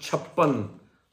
56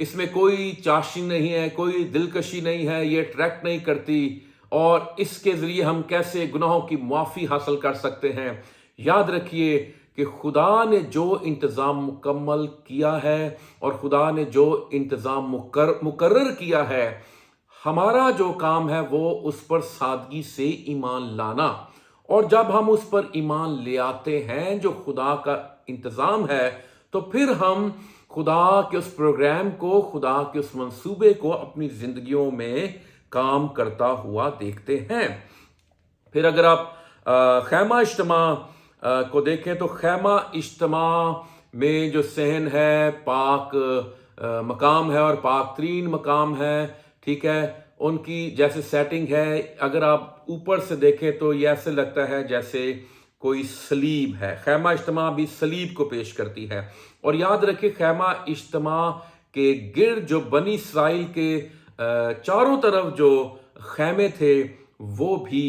اس میں کوئی چاشنی نہیں ہے، کوئی دلکشی نہیں ہے، یہ اٹریکٹ نہیں کرتی، اور اس کے ذریعے ہم کیسے گناہوں کی معافی حاصل کر سکتے ہیں۔ یاد رکھیے کہ خدا نے جو انتظام مکمل کیا ہے اور خدا نے جو انتظام مقرر کیا ہے، ہمارا جو کام ہے وہ اس پر سادگی سے ایمان لانا، اور جب ہم اس پر ایمان لے آتے ہیں جو خدا کا انتظام ہے، تو پھر ہم خدا کے اس پروگرام کو، خدا کے اس منصوبے کو اپنی زندگیوں میں کام کرتا ہوا دیکھتے ہیں۔ پھر اگر آپ خیمہ اجتماع کو دیکھیں تو خیمہ اجتماع میں جو صحن ہے، پاک مقام ہے اور پاک ترین مقام ہے، ٹھیک ہے، ان کی جیسے سیٹنگ ہے، اگر آپ اوپر سے دیکھیں تو یہ ایسے لگتا ہے جیسے کوئی صلیب ہے۔ خیمہ اجتماع بھی صلیب کو پیش کرتی ہے، اور یاد رکھیں خیمہ اجتماع کے گرد جو بنی اسرائیل کے چاروں طرف جو خیمے تھے وہ بھی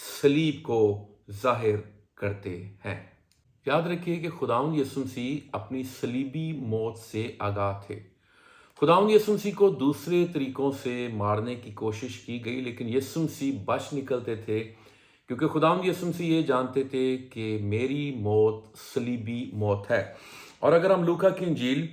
صلیب کو ظاہر کرتے ہیں۔ یاد رکھیے کہ خداوند یسوع مسیح اپنی صلیبی موت سے آگاہ تھے۔ خداوند یسوع مسیح کو دوسرے طریقوں سے مارنے کی کوشش کی گئی، لیکن یسوع مسیح بچ نکلتے تھے، کیونکہ خداوند یسوع مسیح یہ جانتے تھے کہ میری موت صلیبی موت ہے۔ اور اگر ہم لوکا کی انجیل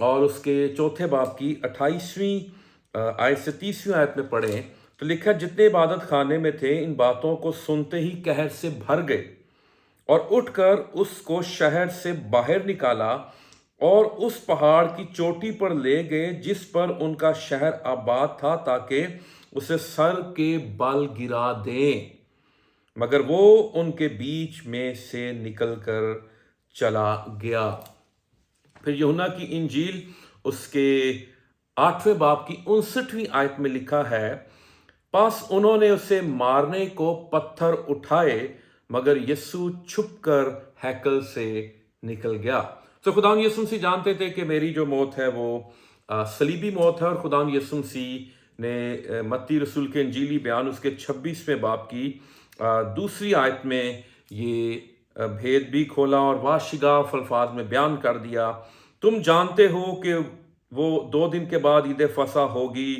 اور اس کے 4 باب کی 28ویں آیت سے 30ویں آیت میں پڑھیں تو لکھا، جتنے عبادت خانے میں تھے ان باتوں کو سنتے ہی قہر سے بھر گئے، اور اٹھ کر اس کو شہر سے باہر نکالا اور اس پہاڑ کی چوٹی پر لے گئے جس پر ان کا شہر آباد تھا، تاکہ اسے سر کے بل گرا دیں، مگر وہ ان کے بیچ میں سے نکل کر چلا گیا۔ پھر یوحنا کی انجیل اس کے 8ویں باب کی 59ویں آیت میں لکھا ہے، پس انہوں نے اسے مارنے کو پتھر اٹھائے، مگر یسوع چھپ کر ہیکل سے نکل گیا۔ تو خداوند یسوع مسیح جانتے تھے کہ میری جو موت ہے وہ صلیبی موت ہے، اور خداوند یسوع مسیح نے متی رسول کے انجیلی بیان اس کے 26ویں باب کی دوسری آیت میں یہ بھید بھی کھولا اور واشگاف الفاظ میں بیان کر دیا، تم جانتے ہو کہ وہ 2 دن کے بعد عید فصح ہوگی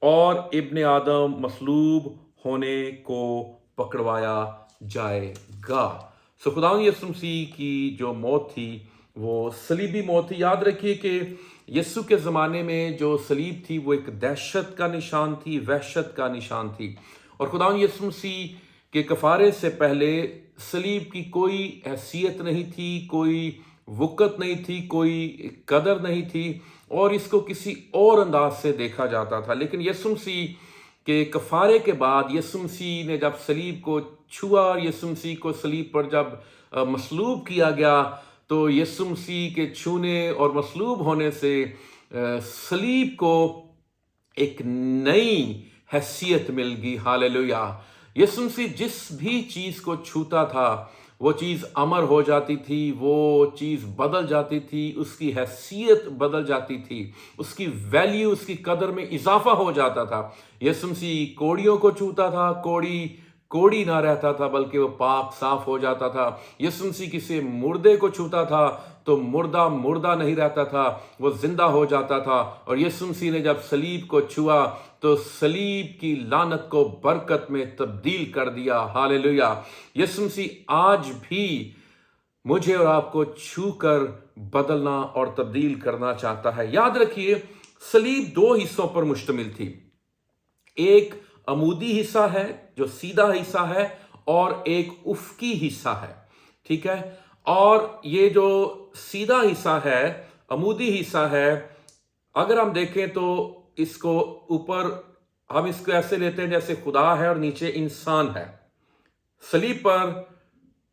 اور ابن آدم مصلوب ہونے کو پکڑوایا جائے گا۔ سو خداوند یسوع مسیح کی جو موت تھی وہ صلیبی موت تھی۔ یاد رکھیے کہ یسوع کے زمانے میں جو صلیب تھی وہ ایک دہشت کا نشان تھی، وحشت کا نشان تھی، اور خداوند یسوع مسیح کے کفارے سے پہلے صلیب کی کوئی حیثیت نہیں تھی، کوئی وقت نہیں تھی، کوئی قدر نہیں تھی، اور اس کو کسی اور انداز سے دیکھا جاتا تھا۔ لیکن یسوع مسیح کے کفارے کے بعد یسوع مسیح نے جب صلیب کو چھوا اور یسوع مسیح کو صلیب پر جب مصلوب کیا گیا، تو یسوع مسیح کے چھونے اور مصلوب ہونے سے صلیب کو ایک نئی حیثیت مل گئی۔ ہاللویا! یسوع مسیح جس بھی چیز کو چھوتا تھا وہ چیز امر ہو جاتی تھی، وہ چیز بدل جاتی تھی، اس کی حیثیت بدل جاتی تھی، اس کی ویلیو، اس کی قدر میں اضافہ ہو جاتا تھا۔ یسوع مسیح کوڑیوں کو چھوتا تھا، کوڑی نہ رہتا تھا بلکہ وہ پاک صاف ہو جاتا تھا۔ یسوع مسیح کسی مردے کو چھوتا تھا تو مردہ نہیں رہتا تھا، وہ زندہ ہو جاتا تھا۔ اور یسوع مسیح نے جب صلیب کو چھوا تو صلیب کی لعنت کو برکت میں تبدیل کر دیا۔ ہاللویا! یسوع مسیح آج بھی مجھے اور آپ کو چھو کر بدلنا اور تبدیل کرنا چاہتا ہے۔ یاد رکھیے صلیب 2 حصوں پر مشتمل تھی، ایک عمودی حصہ ہے جو سیدھا حصہ ہے، اور ایک افقی حصہ ہے، ٹھیک ہے؟ اور یہ جو سیدھا حصہ ہے، عمودی حصہ ہے، اگر ہم دیکھیں تو اس کو اوپر ہم اس کو ایسے لیتے ہیں جیسے خدا ہے اور نیچے انسان ہے۔ صلیب پر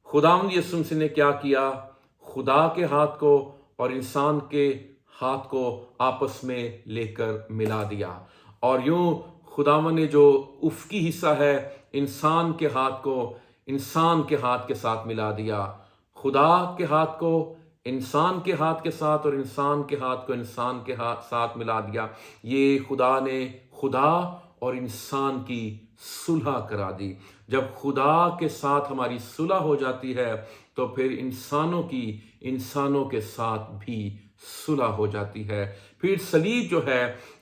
خداوند یسوع مسیح نے کیا کیا؟ خدا کے ہاتھ کو اور انسان کے ہاتھ کو آپس میں لے کر ملا دیا، اور یوں خداوند نے جو افقی حصہ ہے انسان کے ہاتھ کو انسان کے ہاتھ کے ساتھ ملا دیا، خدا کے ہاتھ کو انسان کے ہاتھ کے ساتھ اور انسان کے ہاتھ کو انسان کے ساتھ ملا دیا۔ یہ خدا نے خدا اور انسان کی صلح کرا دی۔ جب خدا کے ساتھ ہماری صلح ہو جاتی ہے تو پھر انسانوں کے ساتھ بھی صلح ہو جاتی ہے۔ پھر صلیب جو ہے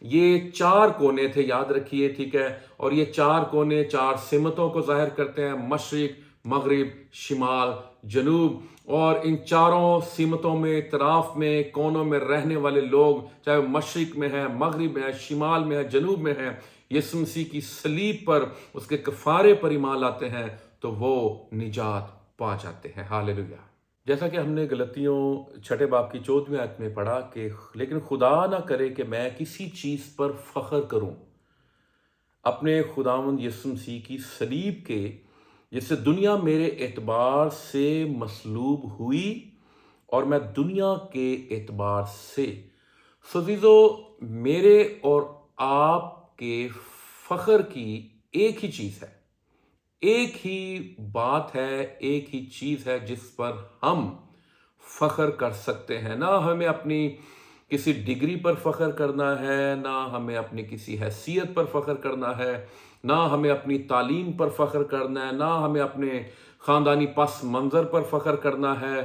یہ 4 کونے تھے، یاد رکھیے، ٹھیک ہے، اور یہ 4 کونے 4 سمتوں کو ظاہر کرتے ہیں، مشرق، مغرب، شمال، جنوب، اور ان چاروں سمتوں میں، اطراف میں، کونوں میں رہنے والے لوگ، چاہے وہ مشرق میں ہے، مغرب میں ہے، شمال میں ہے، جنوب میں ہے، یسوع مسیح کی صلیب پر، اس کے کفارے پر ایمان لاتے ہیں تو وہ نجات پا جاتے ہیں۔ ہاللیلویہ۔ جیسا کہ ہم نے غلطیوں 6 باب کی 14ویں آیت میں پڑھا کہ لیکن خدا نہ کرے کہ میں کسی چیز پر فخر کروں اپنے خداوند یسوع مسیح کی صلیب کے، جس سے دنیا میرے اعتبار سے مصلوب ہوئی اور میں دنیا کے اعتبار سے۔ سو عزیزو، میرے اور آپ کے فخر کی ایک ہی چیز ہے، ایک ہی بات ہے، ایک ہی چیز ہے جس پر ہم فخر کر سکتے ہیں۔ نہ ہمیں اپنی کسی ڈگری پر فخر کرنا ہے، نہ ہمیں اپنی کسی حیثیت پر فخر کرنا ہے، نہ ہمیں اپنی تعلیم پر فخر کرنا ہے، نہ ہمیں اپنے خاندانی پس منظر پر فخر کرنا ہے۔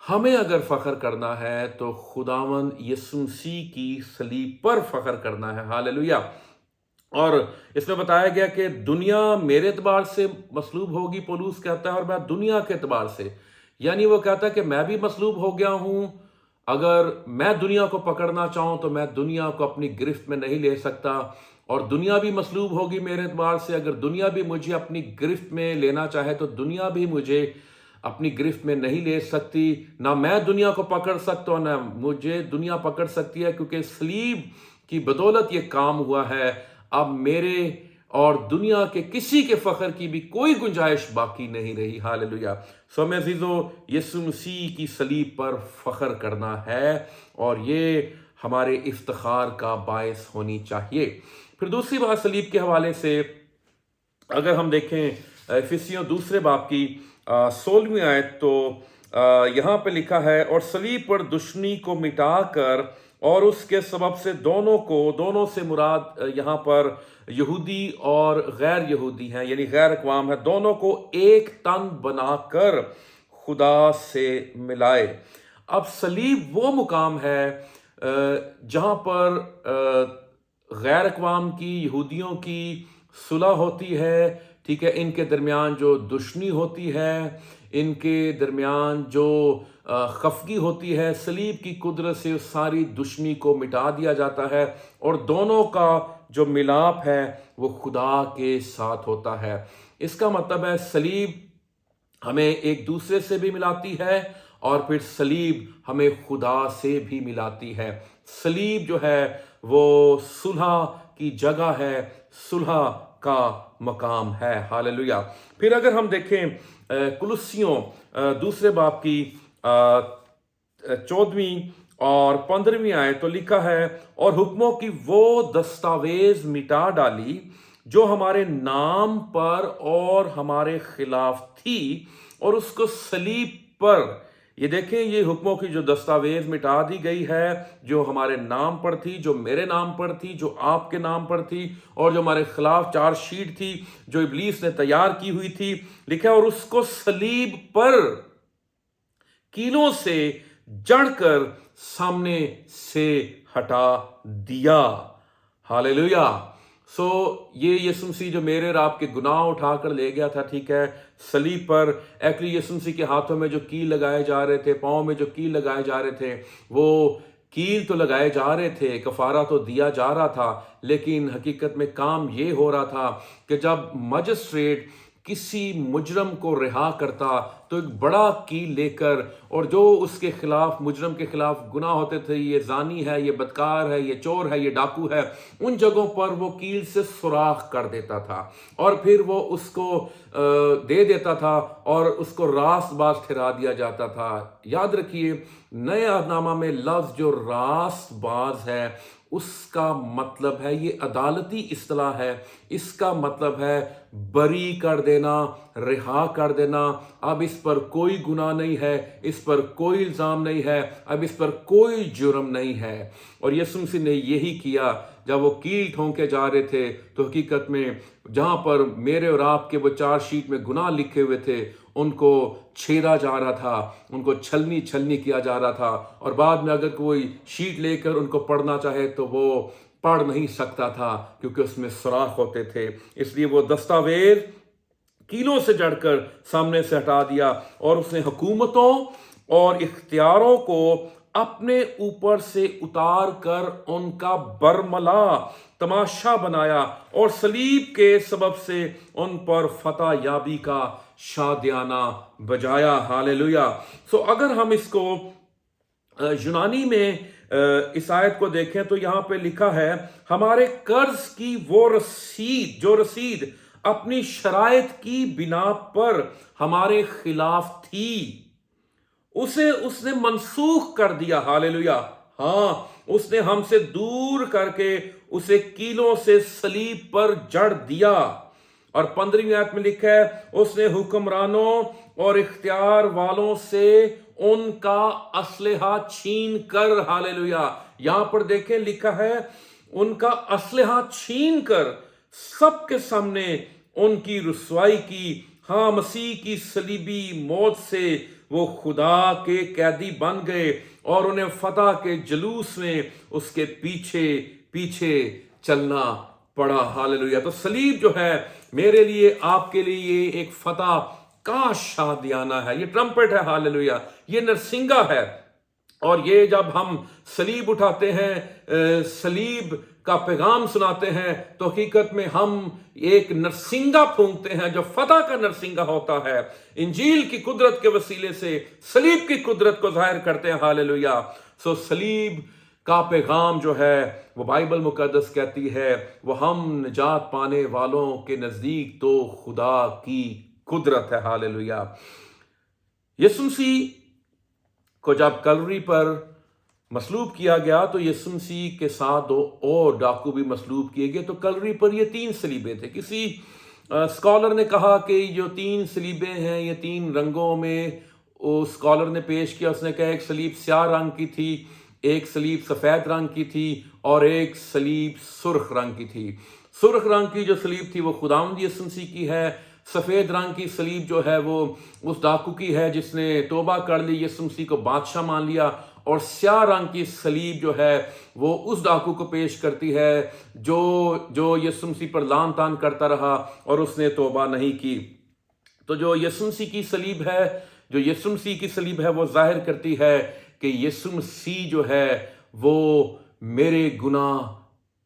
ہمیں اگر فخر کرنا ہے تو خداوند یسوع مسیح کی صلیب پر فخر کرنا ہے۔ ہاللیلویہ۔ اور اس میں بتایا گیا کہ دنیا میرے اعتبار سے مصلوب ہوگی، پولس کہتا ہے، اور میں دنیا کے اعتبار سے، یعنی وہ کہتا ہے کہ میں بھی مصلوب ہو گیا ہوں۔ اگر میں دنیا کو پکڑنا چاہوں تو میں دنیا کو اپنی گرفت میں نہیں لے سکتا، اور دنیا بھی مصلوب ہوگی میرے اعتبار سے۔ اگر دنیا بھی مجھے اپنی گرفت میں لینا چاہے تو دنیا بھی مجھے اپنی گرفت میں نہیں لے سکتی۔ نہ میں دنیا کو پکڑ سکتا ہوں، نہ مجھے دنیا پکڑ سکتی ہے، کیونکہ صلیب کی بدولت یہ کام ہوا ہے۔ اب میرے اور دنیا کے کسی کے فخر کی بھی کوئی گنجائش باقی نہیں رہی۔ ہاللیلویہ۔ سو میں عزیزو، یسوع مسیح کی صلیب پر فخر کرنا ہے، اور یہ ہمارے افتخار کا باعث ہونی چاہیے۔ پھر دوسری بات صلیب کے حوالے سے اگر ہم دیکھیں افسیوں 2 باب کی 16ویں آیت، تو یہاں پہ لکھا ہے، اور صلیب پر دشمنی کو مٹا کر، اور اس کے سبب سے دونوں سے مراد یہاں پر یہودی اور غیر یہودی ہیں، یعنی غیر اقوام ہے، دونوں کو ایک تن بنا کر خدا سے ملائے۔ اب صلیب وہ مقام ہے جہاں پر غیر اقوام کی، یہودیوں کی صلح ہوتی ہے، ٹھیک ہے، ان کے درمیان جو دشمنی ہوتی ہے، ان کے درمیان جو خفگی ہوتی ہے، صلیب کی قدرت سے اس ساری دشمنی کو مٹا دیا جاتا ہے، اور دونوں کا جو ملاپ ہے وہ خدا کے ساتھ ہوتا ہے۔ اس کا مطلب ہے صلیب ہمیں ایک دوسرے سے بھی ملاتی ہے، اور پھر صلیب ہمیں خدا سے بھی ملاتی ہے۔ صلیب جو ہے وہ صلح کی جگہ ہے، صلح کا مقام ہے۔ ہاللیلویہ۔ پھر اگر ہم دیکھیں کولوسیوں 2 باب کی 14ویں اور 15ویں آیت، تو لکھا ہے، اور حکموں کی وہ دستاویز مٹا ڈالی جو ہمارے نام پر اور ہمارے خلاف تھی، اور اس کو صلیب پر، یہ دیکھیں، یہ حکموں کی جو دستاویز مٹا دی گئی ہے، جو ہمارے نام پر تھی، جو میرے نام پر تھی، جو آپ کے نام پر تھی، اور جو ہمارے خلاف چارج شیٹ تھی جو ابلیس نے تیار کی ہوئی تھی، لکھا ہے، اور اس کو صلیب پر کینوں سے جڑ کر سامنے سے ہٹا دیا۔ ہاللیلویہ۔ سو یہ یسوع مسیح جو میرے اور آپ کے گناہ اٹھا کر لے گیا تھا، ٹھیک ہے، صلیب پر، ایکچولی یسوع مسیح کے ہاتھوں میں جو کیل لگائے جا رہے تھے، پاؤں میں جو کیل لگائے جا رہے تھے، وہ کیل تو لگائے جا رہے تھے، کفارہ تو دیا جا رہا تھا، لیکن حقیقت میں کام یہ ہو رہا تھا کہ جب مجسٹریٹ کسی مجرم کو رہا کرتا تو ایک بڑا کیل لے کر، اور جو اس کے خلاف، مجرم کے خلاف گناہ ہوتے تھے، یہ زانی ہے، یہ بدکار ہے، یہ چور ہے، یہ ڈاکو ہے، ان جگہوں پر وہ کیل سے سوراخ کر دیتا تھا، اور پھر وہ اس کو دے دیتا تھا، اور اس کو راست باز ٹھہرا دیا جاتا تھا۔ یاد رکھیے، نئے عہد نامہ میں لفظ جو راست باز ہے، اس کا مطلب ہے، یہ عدالتی اصطلاح ہے، اس کا مطلب ہے بری کر دینا، رہا کر دینا۔ اب اس پر کوئی گناہ نہیں ہے، اس پر کوئی الزام نہیں ہے، اب اس پر کوئی جرم نہیں ہے۔ اور یسوع مسیح نے یہی کیا جب وہ کیل ٹھونکے جا رہے تھے، تو حقیقت میں جہاں پر میرے اور آپ کے وہ چارج شیٹ میں گناہ لکھے ہوئے تھے، ان کو چھیدا جا رہا تھا، ان کو چھلنی کیا جا رہا تھا، اور بعد میں اگر کوئی شیٹ لے کر ان کو پڑھنا چاہے تو وہ پڑھ نہیں سکتا تھا کیونکہ اس میں سوراخ ہوتے تھے۔ اس لیے وہ دستاویز کیلوں سے جڑ کر سامنے سے ہٹا دیا، اور اس نے حکومتوں اور اختیاروں کو اپنے اوپر سے اتار کر ان کا برملا تماشا بنایا، اور صلیب کے سبب سے ان پر فتح یابی کا شادیانہ بجایا۔ ہالیلویا۔ اگر ہم اس کو یونانی میں اس آیت کو دیکھیں تو یہاں پہ لکھا ہے، ہمارے قرض کی وہ رسید اپنی شرائط کی بنا پر ہمارے خلاف تھی، اسے اس نے منسوخ کر دیا۔ ہالیلویا۔ ہاں، اس نے ہم سے دور کر کے اسے کیلوں سے صلیب پر جڑ دیا۔ اور 15ویں آیت میں لکھا ہے، اس نے حکمرانوں اور اختیار والوں سے ان کا اسلحہ چھین کر، ہالیلویا، یہاں پر دیکھیں لکھا ہے ان کا اسلحہ چھین کر سب کے سامنے ان کی رسوائی کی۔ ہاں، مسیح کی صلیبی موت سے وہ خدا کے قیدی بن گئے، اور انہیں فتح کے جلوس میں اس کے پیچھے پیچھے چلنا پڑا۔ ہالیلویا۔ تو صلیب جو ہے میرے لیے، آپ کے لیے، یہ ایک فتح کا شادیانہ ہے، یہ ٹرمپٹ ہے۔ ہالیلویا۔ یہ نرسنگا ہے، اور یہ جب ہم صلیب اٹھاتے ہیں، صلیب کا پیغام سناتے ہیں، تو حقیقت میں ہم ایک نرسنگا پھونکتے ہیں جو فتح کا نرسنگا ہوتا ہے۔ انجیل کی قدرت کے وسیلے سے صلیب کی قدرت کو ظاہر کرتے ہیں۔ ہالیلویا۔ صلیب کا پیغام جو ہے وہ بائبل مقدس کہتی ہے وہ ہم نجات پانے والوں کے نزدیک تو خدا کی قدرت ہے۔ ہالیلویا۔ یسوع مسیح کو جب کلوری پر مصلوب کیا گیا تو یسوع مسیح کے ساتھ 2 اور ڈاکو بھی مصلوب کیے گئے۔ تو کلوری پر یہ 3 صلیبیں تھے۔ کسی اسکالر نے کہا کہ جو 3 صلیبیں ہیں یہ 3 رنگوں میں، اس اسکالر نے پیش کیا، اس نے کہا ایک صلیب سیاہ رنگ کی تھی، ایک صلیب سفید رنگ کی تھی، اور ایک صلیب سرخ رنگ کی تھی۔ سرخ رنگ کی جو صلیب تھی وہ خداوند یسوع مسیح کی ہے، سفید رنگ کی صلیب جو ہے وہ اس ڈاکو کی ہے جس نے توبہ کر لی، یسوع مسیح کو بادشاہ مان لیا، اور سیاہ رنگ کی صلیب جو ہے وہ اس ڈاکو کو پیش کرتی ہے جو یسوع مسیح پر لعن طعن کرتا رہا اور اس نے توبہ نہیں کی۔ تو جو یسوع مسیح کی صلیب ہے وہ ظاہر کرتی ہے کہ یسوع مسیح جو ہے وہ میرے گناہ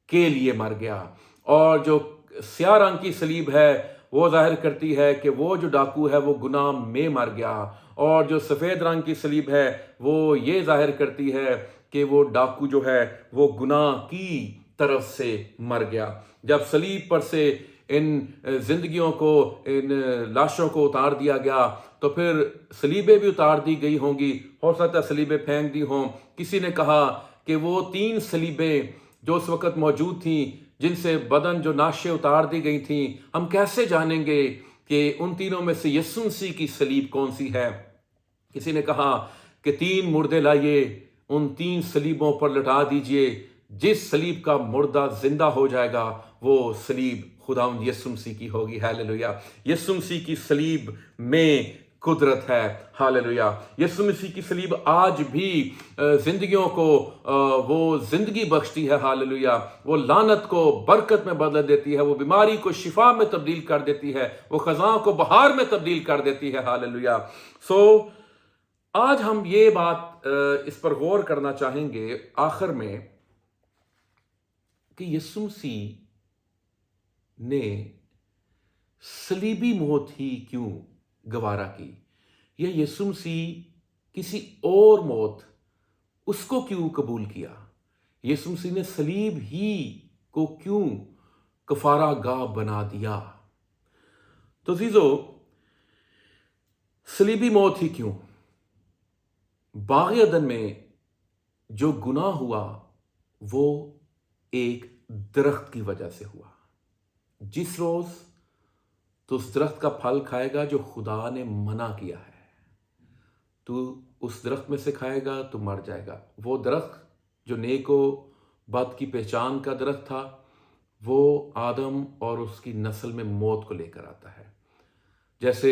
کے لیے مر گیا، اور جو سیاہ رنگ کی صلیب ہے وہ ظاہر کرتی ہے کہ وہ جو ڈاکو ہے وہ گناہ میں مر گیا، اور جو سفید رنگ کی صلیب ہے وہ یہ ظاہر کرتی ہے کہ وہ ڈاکو جو ہے وہ گناہ کی طرف سے مر گیا۔ جب صلیب پر سے ان زندگیوں کو، ان لاشوں کو اتار دیا گیا تو پھر صلیبیں بھی اتار دی گئی ہوں گی، ہو سکتا ہے صلیبیں پھینک دی ہوں۔ کسی نے کہا کہ وہ 3 صلیبیں جو اس وقت موجود تھیں جن سے بدن جو ناشیں اتار دی گئی تھیں، ہم کیسے جانیں گے کہ ان تینوں میں سے یسوع مسیح کی صلیب کون سی ہے؟ کسی نے کہا کہ 3 مردے لائیے، ان 3 صلیبوں پر لٹا دیجئے، جس صلیب کا مردہ زندہ ہو جائے گا وہ صلیب خداوند یسوع مسیح کی ہوگی۔ ہالیلویا۔ یسوع مسیح کی صلیب میں قدرت ہے۔ ہالیلویا۔ یسوع مسیح کی صلیب آج بھی زندگیوں کو وہ زندگی بخشتی ہے۔ ہالیلویا۔ وہ لعنت کو برکت میں بدل دیتی ہے، وہ بیماری کو شفا میں تبدیل کر دیتی ہے، وہ خزاں کو بہار میں تبدیل کر دیتی ہے۔ ہالیلویا۔ آج ہم یہ بات اس پر غور کرنا چاہیں گے آخر میں کہ یسوع مسیح نے صلیبی موت ہی کیوں گوارا کی، یا یسوع مسیح کسی اور موت اس کو کیوں قبول کیا؟ یسوع مسیح نے صلیب ہی کو کیوں کفارہ گاہ بنا دیا؟ تو عزیزو، صلیبی موت ہی کیوں؟ باغ عدن میں جو گناہ ہوا وہ ایک درخت کی وجہ سے ہوا۔ جس روز تو اس درخت کا پھل کھائے گا جو خدا نے منع کیا ہے، تو اس درخت میں سے کھائے گا تو مر جائے گا۔ وہ درخت جو نیک و بد کی پہچان کا درخت تھا، وہ آدم اور اس کی نسل میں موت کو لے کر آتا ہے۔ جیسے